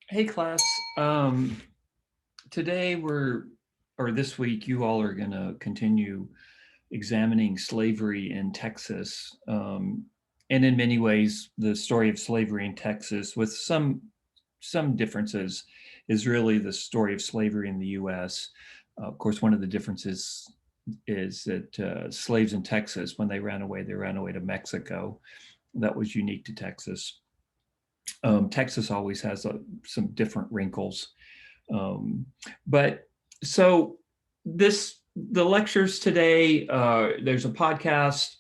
Hey class, um, today or this week, you all are going to continue examining slavery in Texas. And in many ways, the story of slavery in Texas, with some differences, is really the story of slavery in the U.S. Of course, one of the differences is that slaves in Texas, when they ran away to Mexico. That was unique to Texas. Texas always has some different wrinkles. Um, but so the lectures today, there's a podcast.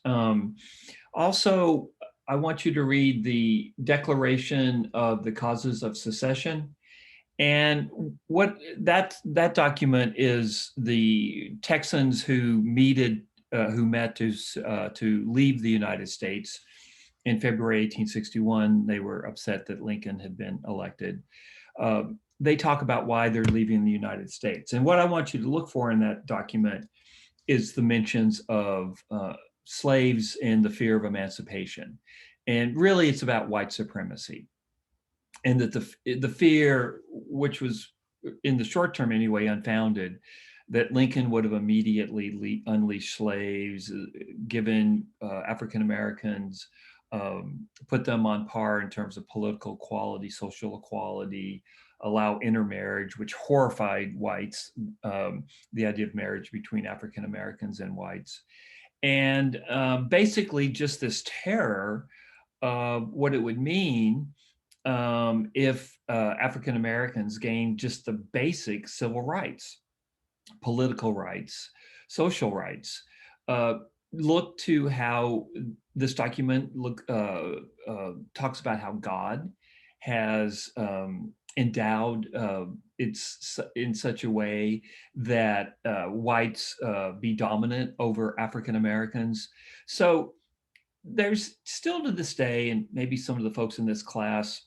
Also, I want you to read the Declaration of the Causes of Secession. And what that document is the Texans who met to leave the United States in February 1861. They were upset that Lincoln had been elected. They talk about why they're leaving the United States. And what I want you to look for in that document is the mentions of slaves and the fear of emancipation. And really, it's about white supremacy. And that the fear, which was in the short term anyway, unfounded, that Lincoln would have immediately unleashed slaves, given African Americans, put them on par in terms of political equality, social equality, allow intermarriage, which horrified whites, the idea of marriage between African Americans and whites. And basically, just this terror of what it would mean if African Americans gained just the basic civil rights, political rights, social rights. Uh, look to how this document talks about how God has endowed it's in such a way that whites be dominant over African Americans. So there's still to this day, and maybe some of the folks in this class,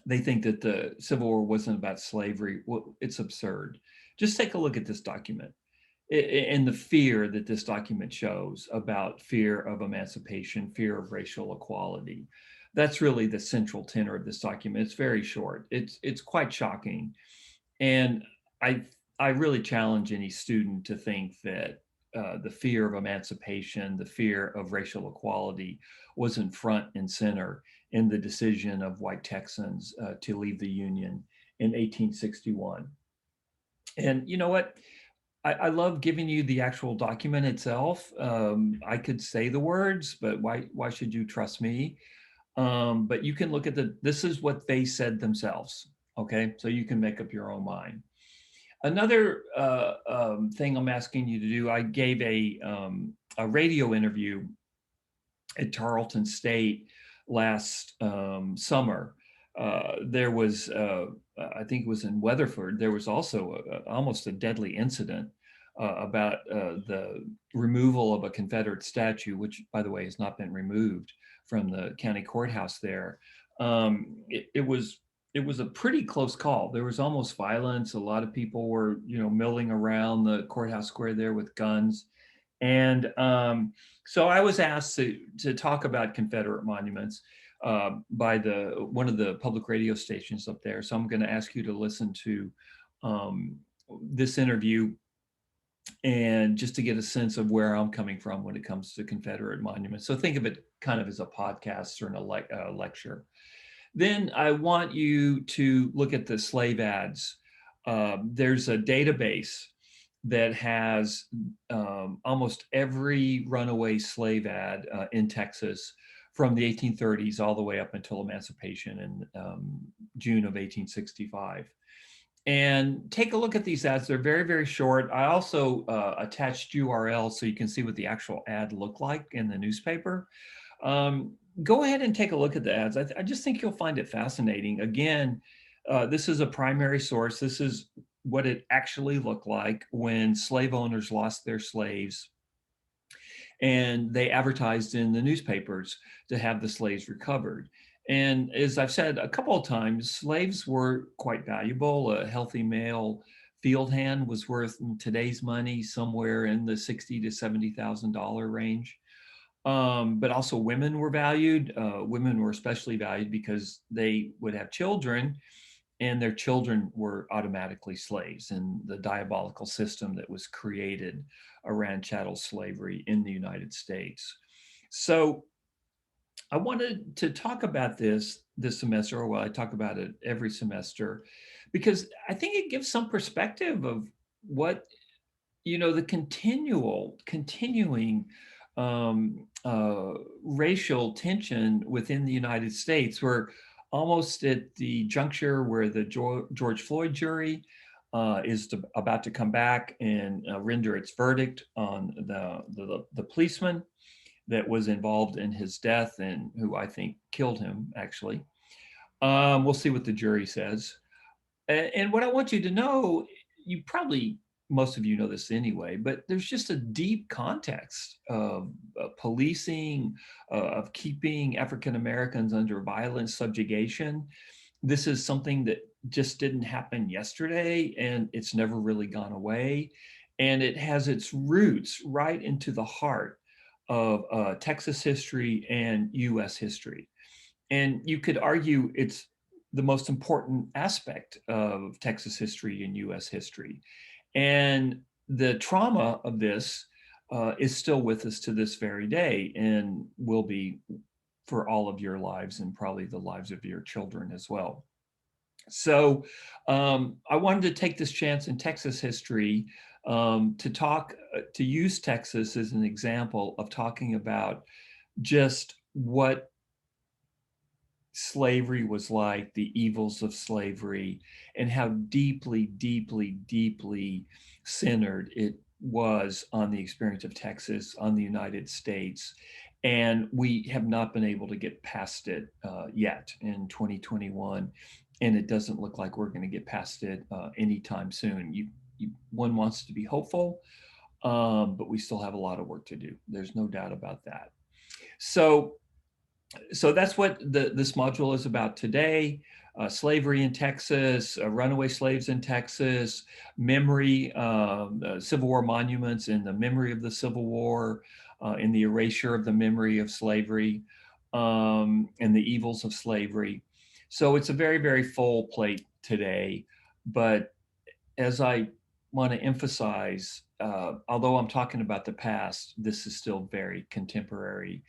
they think that the Civil War wasn't about slavery. Well, it's absurd. Just take a look at this document and the fear that this document shows about fear of emancipation, fear of racial equality. That's really the central tenor of this document. It's very short. It's quite shocking, and I I really challenge any student to think that the fear of emancipation, the fear of racial equality, wasn't front and center in the decision of white Texans to leave the Union in 1861. And you know what? I love giving you the actual document itself. I could say the words, but why should you trust me? But you can look at this is what they said themselves. Okay, so you can make up your own mind. Another thing I'm asking you to do, I gave a radio interview at Tarleton State last summer. There was, I think it was in Weatherford, there was also almost a deadly incident about the removal of a Confederate statue, which, by the way, has not been removed from the county courthouse there. It was a pretty close call. There was almost violence. A lot of people were, milling around the courthouse square there with guns. And so I was asked to talk about Confederate monuments by one of the public radio stations up there. So I'm going to ask you to listen to um, this interview, and just to get a sense of where I'm coming from when it comes to Confederate monuments. So think of it kind of as a podcast or a lecture. Then I want you to look at the slave ads. There's a database that has almost every runaway slave ad in Texas from the 1830s all the way up until emancipation in June of 1865. And take a look at these ads. They're very, very short. I also attached URLs so you can see what the actual ad looked like in the newspaper. Go ahead and take a look at the ads. I just think you'll find it fascinating. Again, this is a primary source. This is what it actually looked like when slave owners lost their slaves, and they advertised in the newspapers to have the slaves recovered. And as I've said a couple of times, slaves were quite valuable. A healthy male field hand was worth, in today's money, somewhere in the $60,000 to $70,000 range. But also women were valued. Women were especially valued because they would have children, and their children were automatically slaves, and the diabolical system that was created around chattel slavery in the United States. So I wanted to talk about this semester, or well, I talk about it every semester, because I think it gives some perspective of what, the continuing racial tension within the United States. We're almost at the juncture where the George Floyd jury about to come back and render its verdict on the policeman that was involved in his death and who I think killed him, actually. We'll see what the jury says. And what I want you to know, you probably, most of you know this anyway, but there's just a deep context of policing, of keeping African Americans under violent subjugation. This is something that just didn't happen yesterday, and it's never really gone away. And it has its roots right into the heart of Texas history and US history. And you could argue it's the most important aspect of Texas history and US history. And the trauma of this is still with us to this very day and will be for all of your lives and probably the lives of your children as well. So I wanted to take this chance in Texas history to use Texas as an example of talking about just what slavery was like, the evils of slavery, and how deeply, deeply, deeply centered it was on the experience of Texas, on the United States. And we have not been able to get past it yet in 2021. And it doesn't look like we're going to get past it anytime soon. One wants to be hopeful, but we still have a lot of work to do. There's no doubt about that. So that's what this module is about today. Slavery in Texas, runaway slaves in Texas, memory, Civil War monuments in the memory of the Civil War, in the erasure of the memory of slavery, and the evils of slavery. So it's a very, very full plate today. But as I want to emphasize, although I'm talking about the past, this is still very contemporary,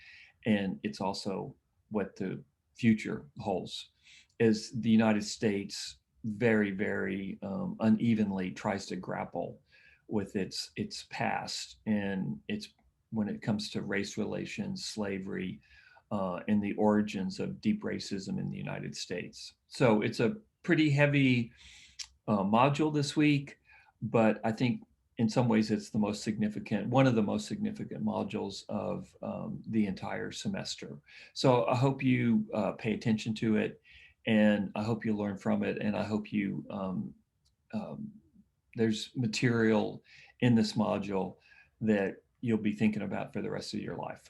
and it's also what the future holds. As the United States very, very unevenly tries to grapple with its past and its when it comes to race relations, slavery, and the origins of deep racism in the United States. So it's a pretty heavy module this week, but I think in some ways it's one of the most significant modules of the entire semester. So I hope you pay attention to it, and I hope you learn from it, and I hope um, there's material in this module that you'll be thinking about for the rest of your life.